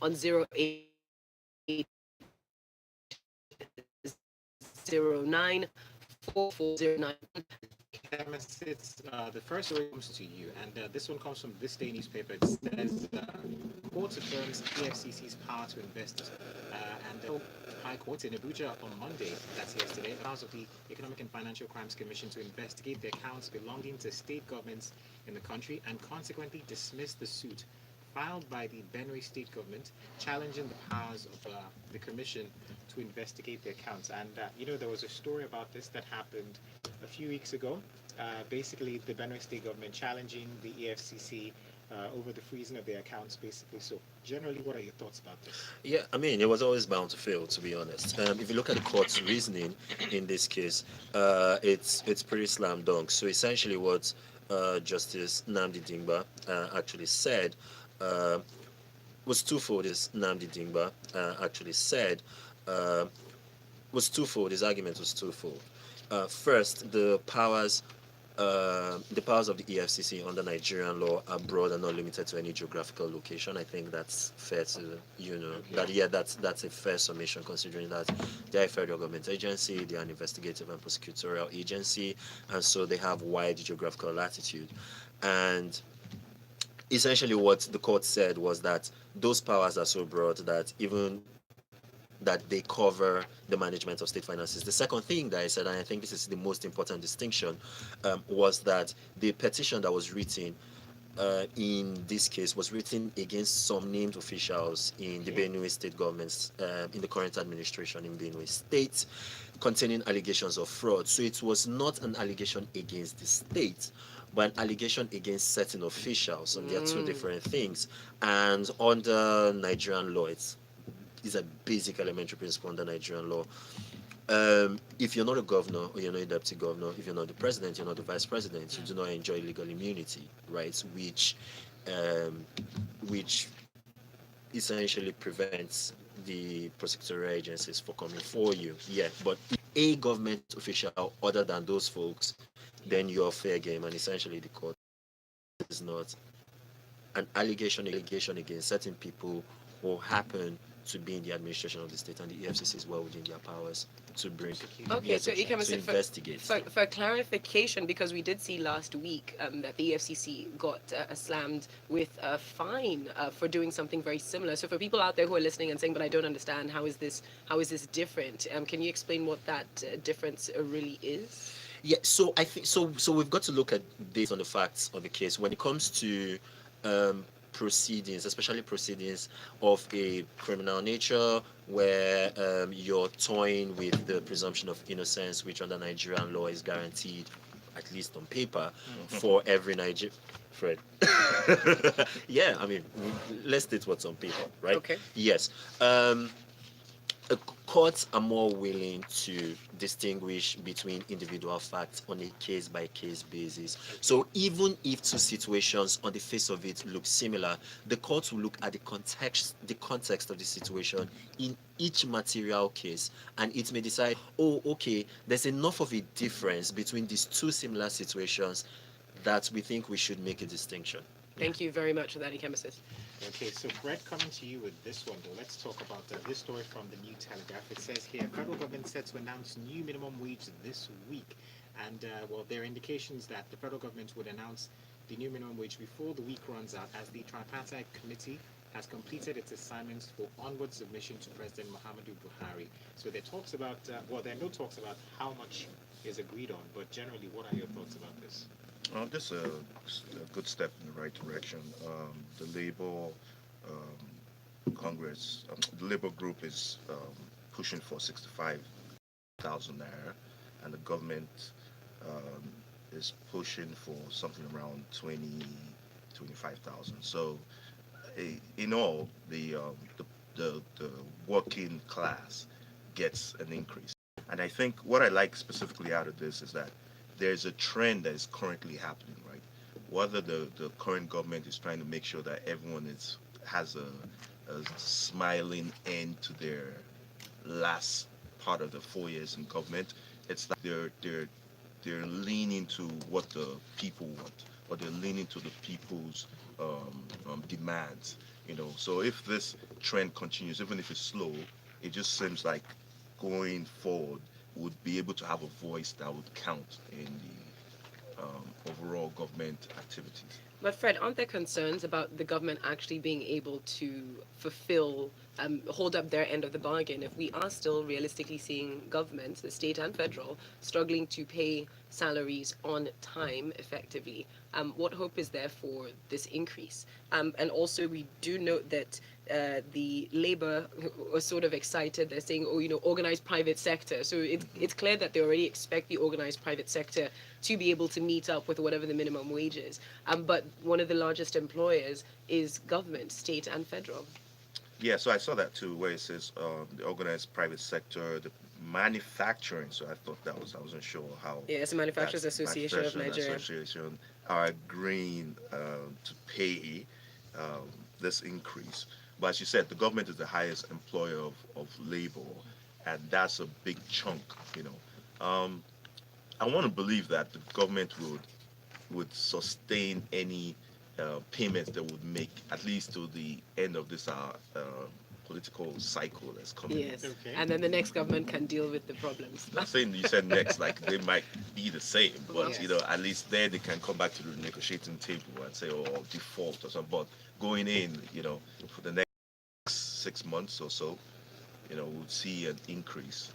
on 0809 4409. The first story comes to you, and this one comes from ThisDay newspaper. It says, court affirms EFCC's power to invest, and the High Court in Abuja on Monday, that's yesterday, allows of the Economic and Financial Crimes Commission to investigate the accounts belonging to state governments in the country and consequently dismiss the suit filed by the Benue state government challenging the powers of the commission to investigate the accounts. And there was a story about this that happened a few weeks ago. Basically, the Benue state government challenging the EFCC over the freezing of their accounts, basically. So, generally, what are your thoughts about this? Yeah, I mean, it was always bound to fail, to be honest. If you look at the court's reasoning in this case, it's pretty slam dunk. So essentially, what Justice Nnamdi Dingba actually said was twofold. As Nnamdi Dingba actually said was twofold. His argument was twofold. First, the powers of the EFCC under Nigerian law are broad and not limited to any geographical location. I think that's fair to that's a fair summation, considering that they're a federal government agency, they're an investigative and prosecutorial agency, and so they have wide geographical latitude. And essentially what the court said was that those powers are so broad that they cover the management of state finances. The second thing that I said, and I think this is the most important distinction, was that the petition that was written in this case was written against some named officials in the Benue state government, in the current administration in Benue state, containing allegations of fraud. So it was not an allegation against the state, but an allegation against certain officials. And they are two different things. And under Nigerian law, it's a basic elementary principle under Nigerian law. If you're not a governor or you're not a deputy governor, if you're not the president, you're not the vice president, you do not enjoy legal immunity, right? Which essentially prevents the prosecutorial agencies for coming for you. Yeah, but a government official other than those folks, then you're fair game, and essentially the court is not an allegation against certain people who happen to be in the administration of the state, and the EFCC is well within their powers to bring. Okay, so to investigate. For clarification, because we did see last week that the EFCC got slammed with a fine for doing something very similar. So for people out there who are listening and saying, "But I don't understand, how is this different?" Can you explain what that difference really is? Yeah, so I think so we've got to look at this on the facts of the case when it comes to proceedings, especially proceedings of a criminal nature, where you're toying with the presumption of innocence, which under Nigerian law is guaranteed, at least on paper, for every Nigerian. Fred. Yeah, I mean, let's state what's on paper, right? Okay. Yes. Courts are more willing to distinguish between individual facts on a case-by-case basis. So even if two situations on the face of it look similar, the court will look at the context of the situation in each material case, and it may decide, oh, okay, there's enough of a difference between these two similar situations that we think we should make a distinction. Thank you very much for that, Ikemesit. Okay, so Brett, coming to you with this one, though. Let's talk about this story from the New Telegraph. It says here, federal government set to announce new minimum wage this week. And, there are indications that the federal government would announce the new minimum wage before the week runs out, as the tripartite committee has completed its assignments for onward submission to President Muhammadu Buhari. So there are no talks about how much is agreed on, but generally, what are your thoughts about this? This is a good step in the right direction. The Labour Congress, the Labour group is pushing for 65,000 naira, and the government is pushing for something around 25,000. So, in all, the working class gets an increase. And I think what I like specifically out of this is that there's a trend that is currently happening, right? Whether the current government is trying to make sure that everyone has a smiling end to their last part of the 4 years in government, it's like they're leaning to what the people want, or they're leaning to the people's demands. So if this trend continues, even if it's slow, it just seems like going forward would be able to have a voice that would count in the overall government activities. But Fred, aren't there concerns about the government actually being able to fulfill, hold up their end of the bargain if we are still realistically seeing governments, the state and federal, struggling to pay salaries on time effectively? What hope is there for this increase? And also, we do note that the Labour was sort of excited. They're saying, organized private sector. So it's clear that they already expect the organized private sector to be able to meet up with whatever the minimum wage is. But one of the largest employers is government, state and federal. Yeah, so I saw that too, where it says the organized private sector, the manufacturing. So I thought I wasn't sure how. Yeah, it's the Manufacturers Association of Nigeria. Association are agreeing to pay this increase. But as you said, the government is the highest employer of labor, and that's a big chunk. I want to believe that the government would sustain any payments that would make at least to the end of this political cycle that's coming. Yes, okay. And then the next government can deal with the problems. Not saying you said next, like they might be the same, but yes. At least there they can come back to the negotiating table and say, oh, default or something. But going in, for the next 6 months or so, we'll see an increase.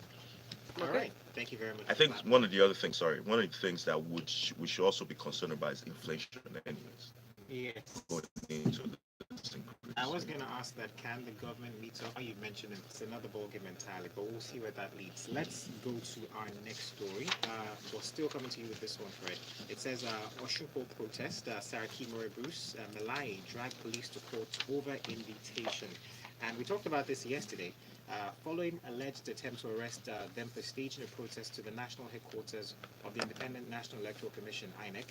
All right. Thank you very much. I think one of the things that we should also be concerned about is inflation anyways. Yes. Going into this increase. I was going to ask that, can the government meet up? You mentioned it's another ballgame entirely, but we'll see where that leads. Let's go to our next story. We're still coming to you with this one, Fred. It says, Osun Poll Protest, Saraki, Murry-Bruce, Melaye drag police to court over invitation. And we talked about this yesterday. Following alleged attempt to arrest them for staging a protest to the national headquarters of the Independent National Electoral Commission, INEC,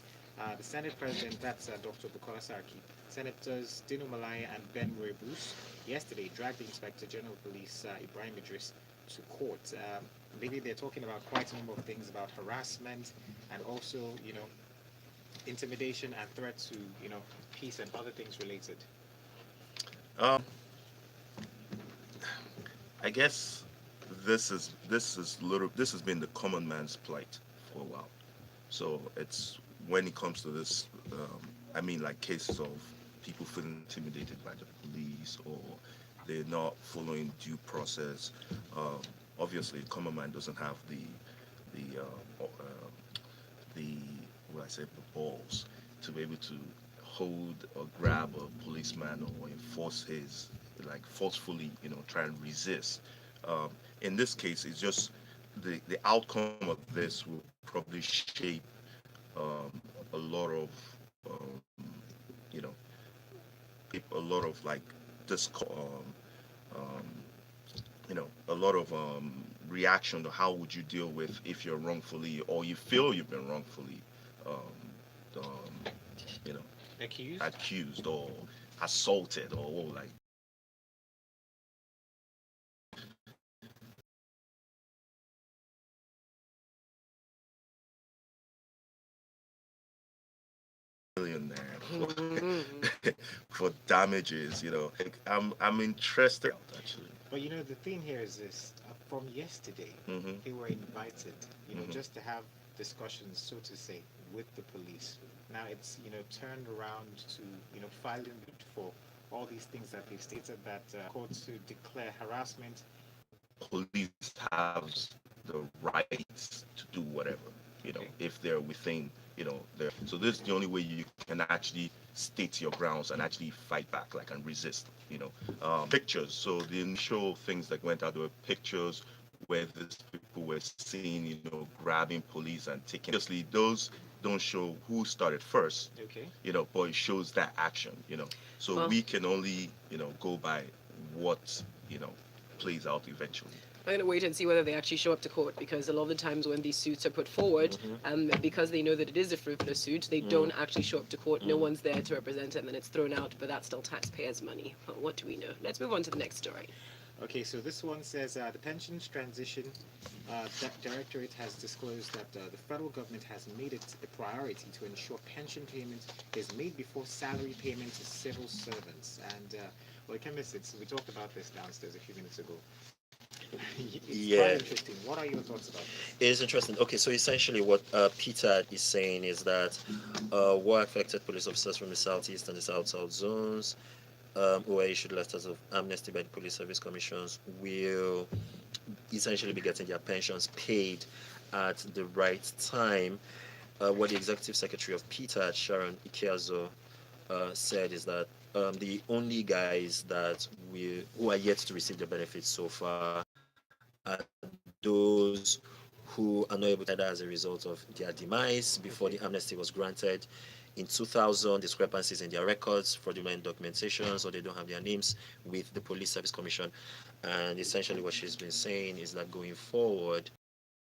the Senate President, that's Dr. Bukola Saraki, Senators Dino Melaye and Ben Murry-Bruce, yesterday dragged the Inspector General of Police, Ibrahim Idris, to court. Maybe they're talking about quite a number of things about harassment and also, intimidation and threat to, peace and other things related. I guess this has been the common man's plight for a while. So it's when it comes to this, like cases of people feeling intimidated by the police or they're not following due process. Obviously, common man doesn't have the balls to be able to hold or grab a policeman or enforce his, forcefully, try and resist. In this case, it's just the outcome of this will probably shape a lot of a lot of reaction to how would you deal with if you're wrongfully or you feel you've been wrongfully accused or assaulted or like. For damages, I'm interested actually. But the thing here is this: from yesterday, they were invited, just to have discussions, so to say, with the police. Now it's turned around to filing for all these things that they've stated that courts to declare harassment. Police have the rights to do whatever, if they're within. So this is the only way you can actually state your grounds and actually fight back, and resist. Pictures. So the initial things that went out, there were pictures where these people were seen, grabbing police and taking. Obviously, those don't show who started first. Okay. But it shows that action. So we can only, go by what plays out eventually. I'm going to wait and see whether they actually show up to court, because a lot of the times when these suits are put forward, because they know that it is a frivolous suit, they don't actually show up to court. No one's there to represent it, and then it's thrown out, but that's still taxpayers' money. What do we know? Let's move on to the next story. Okay, so this one says the Pensions Transition Directorate has disclosed that the federal government has made it a priority to ensure pension payment is made before salary payment to civil servants. And well, Ikemesit, we talked about this downstairs a few minutes ago. It's Yeah. quite interesting. What are your thoughts about this? It is interesting. Okay, so essentially what PTAD is saying is that war affected police officers from the southeast and the south-south zones who were issued letters of amnesty by the police service commissions will essentially be getting their pensions paid at the right time. What the executive secretary of PTAD, Sharon Ikeazo, said is that the only guys that who are yet to receive the benefits so far are those who are not able to, either as a result of their demise before the amnesty was granted in 2000, discrepancies in their records, fraudulent documentations, or they don't have their names with the Police Service Commission. And essentially what she's been saying is that going forward,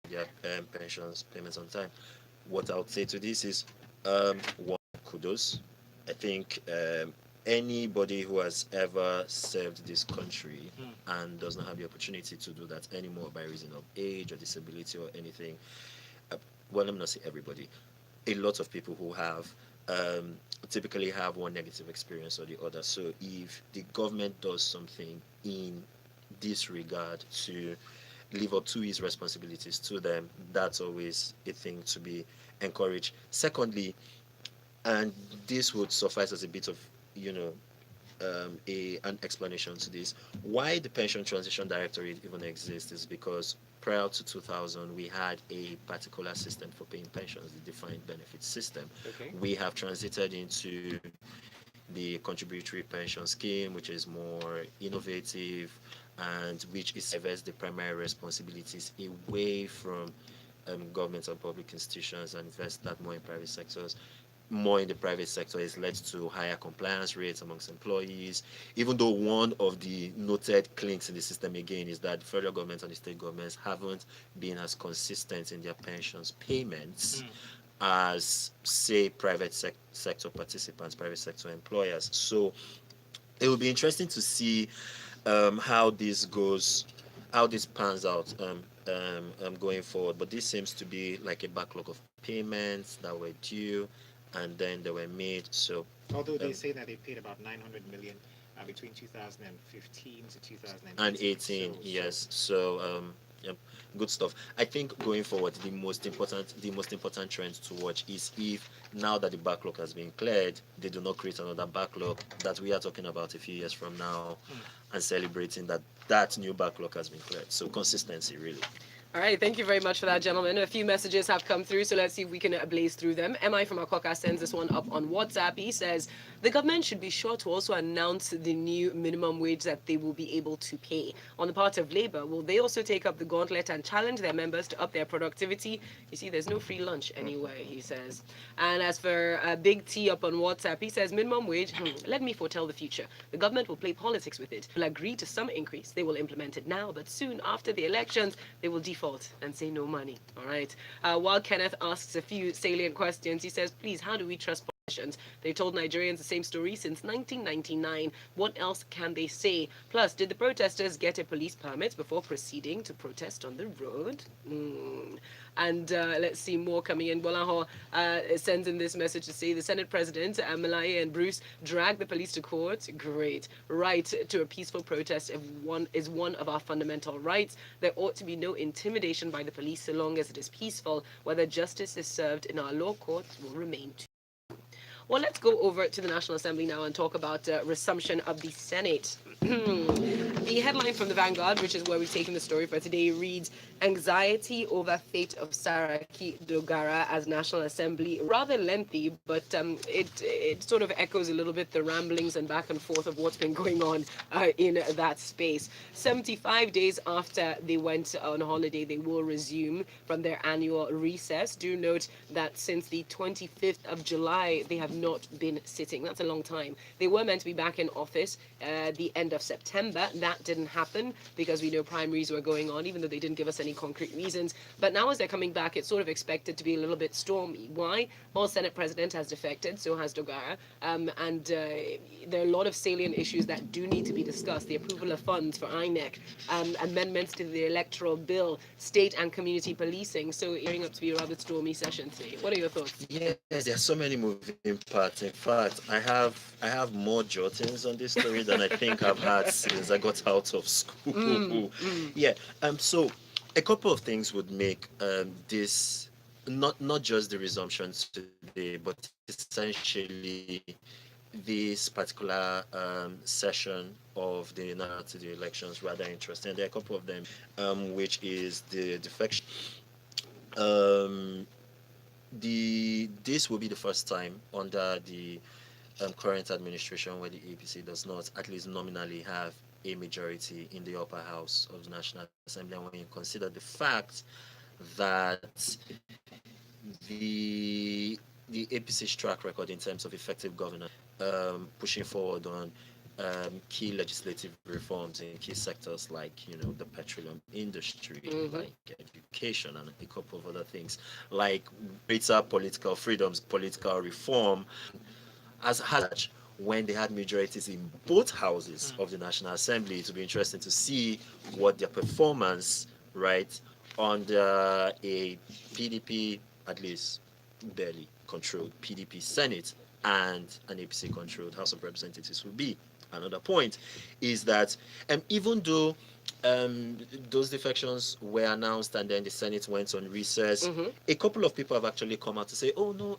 their pensions payments on time. What I would say to this is, one, kudos. I think anybody who has ever served this country and does not have the opportunity to do that anymore by reason of age or disability or anything, well, let me not say everybody, a lot of people who have typically have one negative experience or the other. So if the government does something in this regard to live up to his responsibilities to them, that's always a thing to be encouraged. Secondly, and this would suffice as a bit of, an explanation to this, why the Pension Transition Directorate even exists is because prior to 2000, we had a particular system for paying pensions, the defined benefit system. Okay. We have transited into the contributory pension scheme, which is more innovative and which is diverts the primary responsibilities away from government and public institutions and invests that more in private sectors. More in the private sector has led to higher compliance rates amongst employees, even though one of the noted clinks in the system again is that the federal government and the state governments haven't been as consistent in their pensions payments as, say, private sector participants, private sector employers. So it will be interesting to see how this goes, how this pans out going forward. But this seems to be like a backlog of payments that were due and then they were made. So although they say that they paid about 900 million between 2015 to 2018. And 18, yes. So yep, good stuff. I think going forward, the most important trend to watch is if now that the backlog has been cleared, they do not create another backlog that we are talking about a few years from now and celebrating that new backlog has been cleared. So consistency, really. All right, thank you very much for that, gentlemen. A few messages have come through, so let's see if we can blaze through them. MI from Akoka sends this one up on WhatsApp. He says, the government should be sure to also announce the new minimum wage that they will be able to pay. On the part of Labour, will they also take up the gauntlet and challenge their members to up their productivity? You see, there's no free lunch anyway, he says. And as for Big T up on WhatsApp, he says, minimum wage, let me foretell the future. The government will play politics with it. Will agree to some increase. They will implement it now, but soon after the elections, they will default and say no money. All right. While Kenneth asks a few salient questions, he says, please, how do we trust politicians? They told Nigerians the same story since 1999. What else can they say? Plus, did the protesters get a police permit before proceeding to protest on the road? And let's see more coming in. Bolaho sends in this message to say the Senate President, Melaye and Bruce, dragged the police to court. Great. Right to a peaceful protest is one of our fundamental rights. There ought to be no intimidation by the police so long as it is peaceful. Whether justice is served in our law courts will remain to. Well, let's go over to the National Assembly now and talk about resumption of the Senate. The headline from the Vanguard, which is where we've taken the story for today, reads, Anxiety over fate of Saraki Dogara as National Assembly. Rather lengthy, but it sort of echoes a little bit the ramblings and back and forth of what's been going on in that space. 75 days after they went on holiday, they will resume from their annual recess. Do note that since the 25th of July, they have not been sitting. That's a long time. They were meant to be back in office the end of September. That that didn't happen because we know primaries were going on, even though they didn't give us any concrete reasons. But now as they're coming back, it's sort of expected to be a little bit stormy. Why? Well, Senate President has defected, so has Dogara, and there are a lot of salient issues that do need to be discussed. The approval of funds for INEC, amendments to the electoral bill, state and community policing. So it's gearing up to be a rather stormy session today. What are your thoughts? Yes, there are so many moving parts. In fact, I have more jottings on this story than I think I've had since I got out of school. Yeah. So a couple of things would make this not just the resumption today, but essentially this particular session of the the elections rather interesting. There are a couple of them, which is the defection. This will be the first time under the current administration where the APC does not, at least nominally, have a majority in the upper house of the National Assembly. And when you consider the fact that the APC's track record in terms of effective governance, pushing forward on key legislative reforms in key sectors like the petroleum industry, like education, and a couple of other things, like greater political freedoms, political reform, as when they had majorities in both houses of the National Assembly. It will be interesting to see what their performance, right, under a PDP, at least barely controlled PDP Senate and an APC controlled House of Representatives will be. Another point is that even though those defections were announced and then the Senate went on recess, a couple of people have actually come out to say, oh no,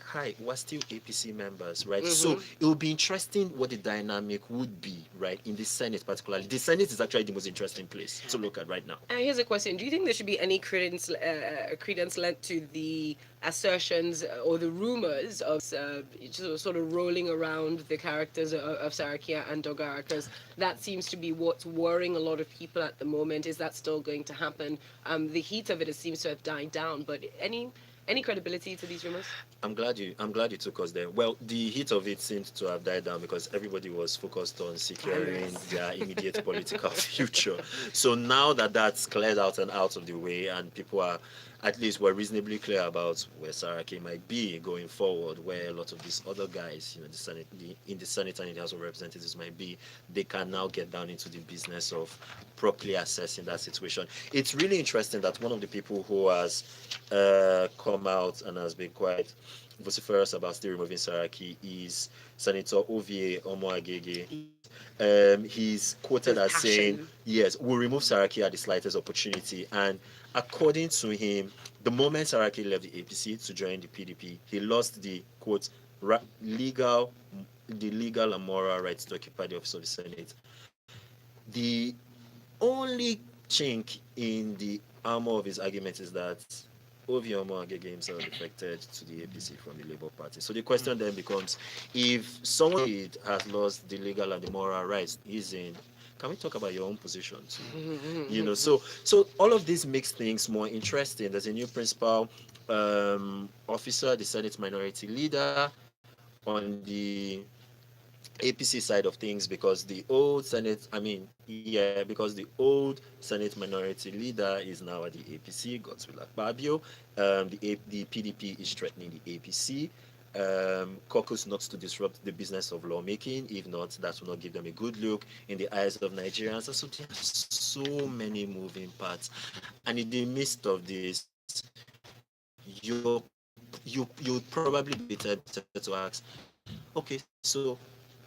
hi, we're still APC members, right? So it will be interesting what the dynamic would be, right, in the Senate particularly. The Senate is actually the most interesting place to look at right now. Here's a question. Do you think there should be any credence lent to the assertions or the rumors of sort of rolling around the characters of Saraki and Dogara? Because that seems to be what's worrying a lot of people at the moment. Is that still going to happen? The heat of it seems to have died down, but any credibility to these rumors? I'm glad you took us there. Well, the heat of it seemed to have died down because everybody was focused on securing their immediate political future. So now that that's cleared out and out of the way, and people are at least were reasonably clear about where Saraki might be going forward, where a lot of these other guys, in the Senate and in the House of Representatives might be, they can now get down into the business of properly assessing that situation. It's really interesting that one of the people who has come out and has been quite vociferous about still removing Saraki is Senator Ovie Omoagege. He's quoted as saying, yes, we'll remove Saraki at the slightest opportunity. And according to him, the moment Saraki left the APC to join the PDP, he lost the, quote, legal and moral rights to occupy the office of the Senate. The only chink in the armor of his argument is that Ovie Omoagege himself defected to the APC from the Labour Party. So the question then becomes, if someone has lost the legal and the moral rights he's in, can we talk about your own position too? So all of this makes things more interesting. There's a new principal officer, the Senate Minority Leader, on the APC side of things, because the old Senate Minority Leader is now at the APC, Godswill Akpabio. The PDP is threatening the APC. Caucus not to disrupt the business of lawmaking. If not, that will not give them a good look in the eyes of Nigerians. And so there are so many moving parts. And in the midst of this, you'd probably be tempted to ask, okay, so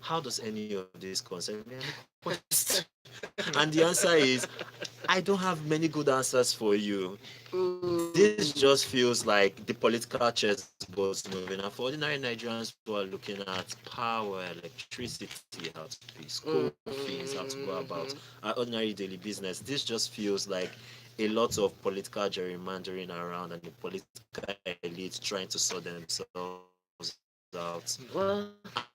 how does any of this concern me? And the answer is, I don't have many good answers for you. This just feels like the political chessboard moving. And for ordinary Nigerians who are looking at power, electricity, how to pay school fees, how to go about our ordinary daily business, this just feels like a lot of political gerrymandering around and the political elite trying to sort themselves out. Well,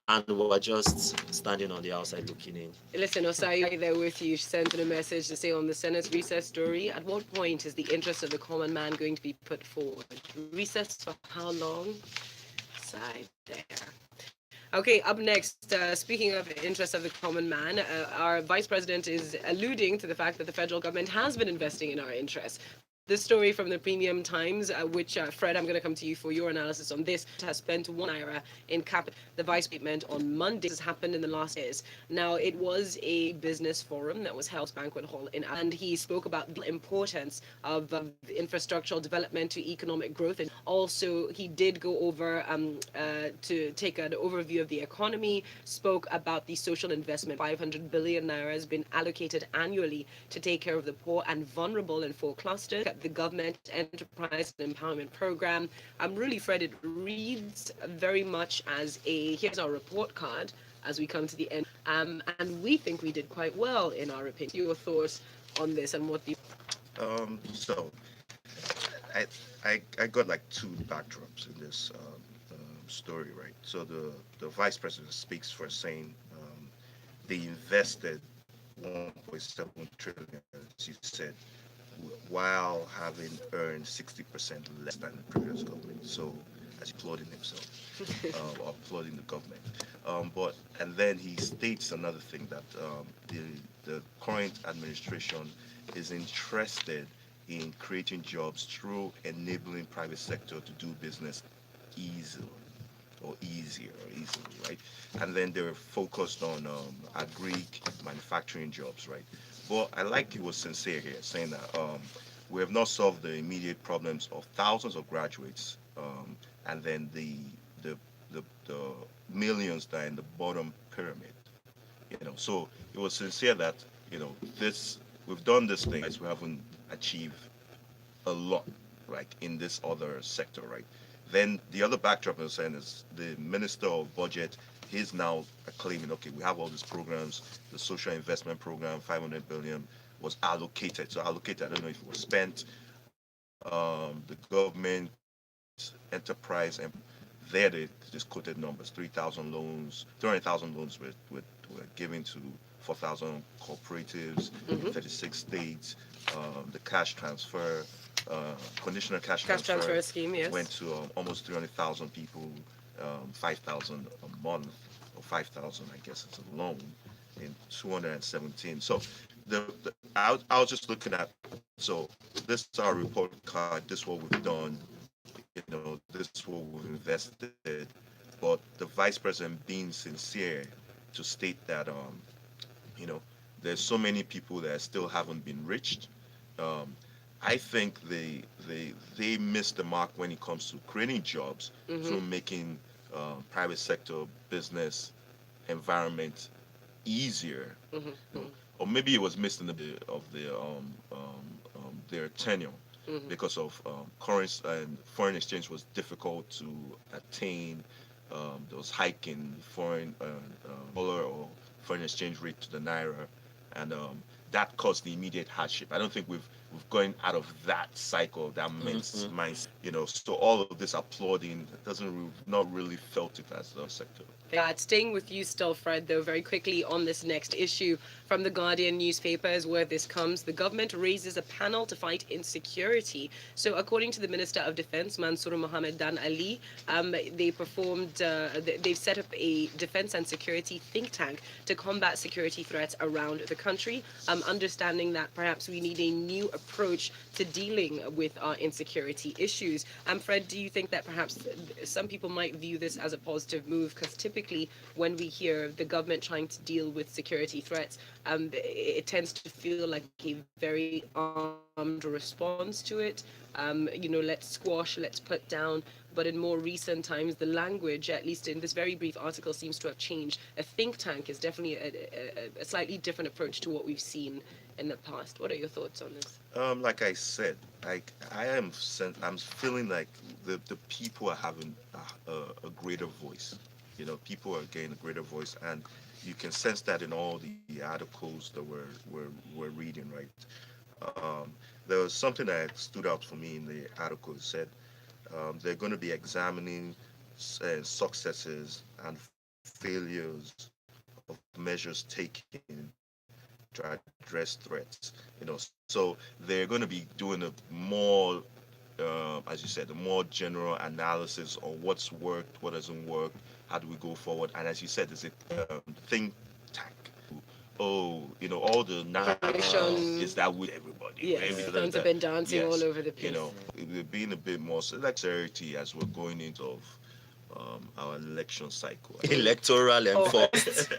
and we're just standing on the outside looking in. Listen, Osai, there with you, sent in a message to say on the Senate's recess story, at what point is the interest of the common man going to be put forward? Recess for how long? Side there. Okay, up next, speaking of interests of the common man, our vice president is alluding to the fact that the federal government has been investing in our interests. This story from the Premium Times, which, Fred, I'm going to come to you for your analysis on this, has spent 1 naira in cap. The vice statement on Monday has happened in the last years. Now, it was a business forum that was held at Banquet Hall, and he spoke about the importance of infrastructural development to economic growth. And also, he did go over to take an overview of the economy, spoke about the social investment. 500 billion naira has been allocated annually to take care of the poor and vulnerable in 4 clusters. The government enterprise and empowerment program. Really, Fred, it reads very much as a here's our report card as we come to the end. And we think we did quite well in our opinion. Your thoughts on this and what the So I got like two backdrops in this story, right? So the vice president speaks for saying they invested 1.7 trillion, as you said, while having earned 60% less than the previous government. So, as applauding himself or applauding the government. And then he states another thing that the current administration is interested in creating jobs through enabling private sector to do business easily or easier or easily, right? And then they're focused on agri manufacturing jobs, right? But I like he was sincere here, saying that we have not solved the immediate problems of thousands of graduates, and then the millions that are in the bottom pyramid. So it was sincere that this we've done this thing, we haven't achieved a lot, like in this other sector, right? Then the other backdrop I'm saying is the Minister of Budget. He's now claiming, okay, we have all these programs. The social investment program, 500 billion, was allocated. So allocated, I don't know if it was spent. The government enterprise, and there they just quoted numbers: 3,000 loans, 300,000 loans were given to 4,000 cooperatives in 36 states. The cash transfer, conditional cash transfer scheme, yes, went to almost 300,000 people, 5,000 a month, or 5,000, I guess it's a loan, in 217. So I was just looking at, so this is our report card, this is what we've done, this is what we've invested, but the vice president being sincere to state that, there's so many people that still haven't been reached. I think they missed the mark when it comes to creating jobs through making private sector business environment easier, or maybe it was missed in their tenure because of currency and foreign exchange was difficult to attain. There was hike in foreign dollar or foreign exchange rate to the naira, and that caused the immediate hardship. I don't think we've gone out of that cycle, that mindset. So all of this applauding doesn't not really felt it as a sector. Yeah, staying with you still, Fred, though, very quickly on this next issue from the Guardian newspaper is where this comes. The government raises a panel to fight insecurity. So according to the Minister of Defense, Mansour Mohammed Dan Ali, they've set up a defense and security think tank to combat security threats around the country, understanding that perhaps we need a new approach to dealing with our insecurity issues. Fred, do you think that perhaps some people might view this as a positive move? Because typically when we hear the government trying to deal with security threats, it tends to feel like a very armed response to it. Let's squash, let's put down. But in more recent times, the language, at least in this very brief article, seems to have changed. A think tank is definitely a slightly different approach to what we've seen in the past. What are your thoughts on this? Like I said, I'm feeling like the people are having a greater voice. People are getting a greater voice, and you can sense that in all the articles that we're reading, right? There was something that stood out for me in the article. It said they're going to be examining successes and failures of measures taken to address threats. So they're going to be doing a more, as you said, a more general analysis on what's worked, what doesn't work, How do we go forward? And as you said, there's a think tank. Oh, all the national is that with everybody. Yes, right? guns have been dancing all over the place. We're being a bit more selectivity as we're going into our election cycle. Electoral enforced.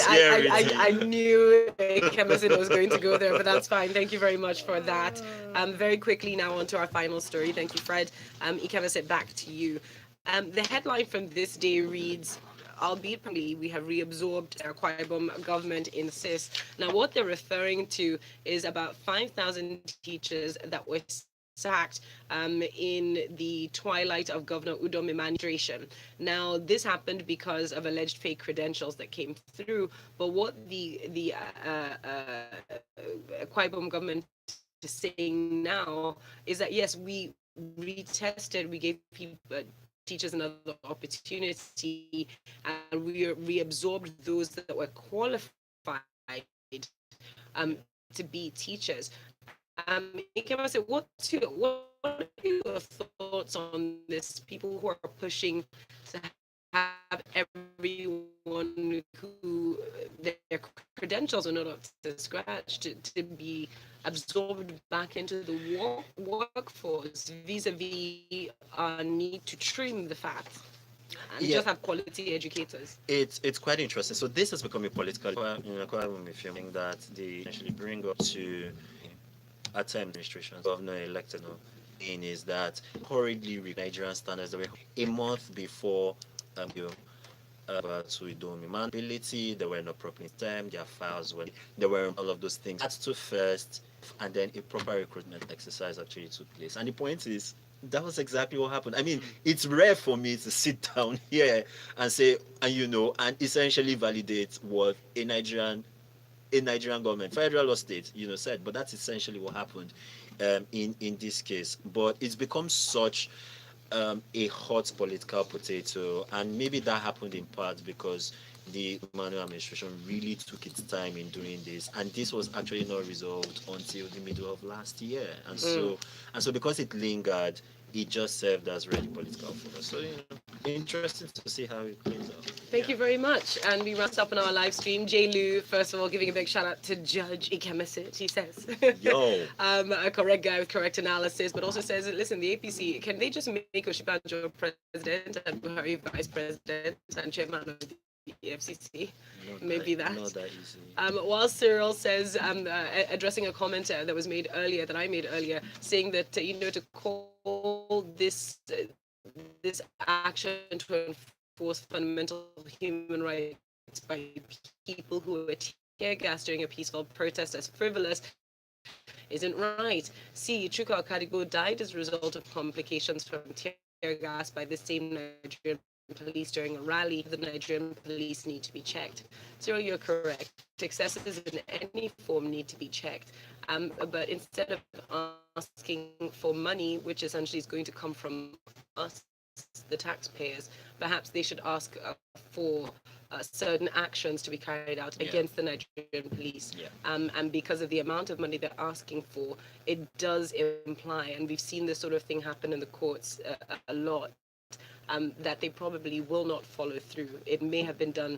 I knew Ikemesit was going to go there, but that's fine. Thank you very much for that. Very quickly now on to our final story. Thank you, Fred. Ikemesit, back to you. The headline from this day reads, albeit we have reabsorbed our Akwa Ibom government insists. Now, what they're referring to is about 5,000 teachers that were sacked in the twilight of Governor Udom administration. Now, this happened because of alleged fake credentials that came through. But what the Akwa Ibom government is saying now is that yes, we retested, we gave people teachers another opportunity, and we reabsorbed those that were qualified to be teachers. Ikemesit, what are your thoughts on this? People who are pushing to have everyone who their credentials are not up to scratch to be absorbed back into the workforce vis-a-vis our need to trim the fat and just have quality educators. It's quite interesting. So this has become a political thing that they actually bring up to attempt administration. Governor elected in is that hurriedly Nigerian standards that were a month before to ability, they were not properly termed, their files were there were all of those things. That's to first, and then a proper recruitment exercise actually took place. And the point is, that was exactly what happened. I mean, it's rare for me to sit down here and say, and essentially validate what a Nigerian government, federal or state, said. But that's essentially what happened in this case. But it's become such a hot political potato, and maybe that happened in part because the Manuel administration really took its time in doing this, and this was actually not resolved until the middle of last year. And so because it lingered, it just served as really political for us. So interesting to see how it plays out. Thank you very much. And we wrapped up on our live stream. J. Lou, first of all, giving a big shout out to Judge Ikemesit, he says. Yo. A correct guy with correct analysis, but also says, listen, the APC, can they just make Osinbajo president and Buhari vice president and chairman of the EFCC? Maybe that. Not that easy. While Cyril says, addressing a comment that I made earlier, saying that, to call this action to enforce fundamental human rights by people who were tear gas during a peaceful protest as frivolous isn't right. See, Chuka Okadigo died as a result of complications from tear gas by the same Nigerian police during a rally. The Nigerian police need to be checked. Cyril, you're correct. Excesses in any form need to be checked. But instead of asking for money, which essentially is going to come from us, the taxpayers, perhaps they should ask for certain actions to be carried out against the Nigerian police. And because of the amount of money they're asking for, it does imply, and we've seen this sort of thing happen in the courts a lot, that they probably will not follow through. It may have been done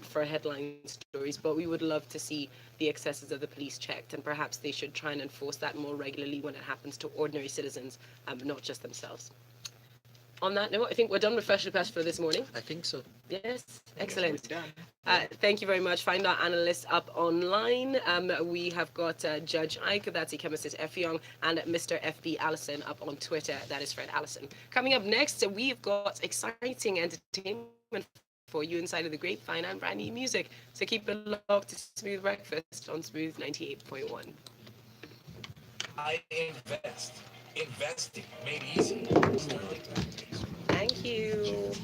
for headline stories, but we would love to see the excesses of the police checked, and perhaps they should try and enforce that more regularly when it happens to ordinary citizens, not just themselves. On that note, I think we're done with Fresh Request for this morning. I think so. Yes, excellent. Thank you very much. Find our analysts up online. We have got Judge Ike, that's Ikemesit Effiong, and Mr. FB Alison up on Twitter. That is Fred Alison. Coming up next, we've got exciting entertainment for you inside of the grapevine and brand new music. So keep it locked to Smooth Breakfast on Smooth 98.1. I invest. Investing made easy. Thank you.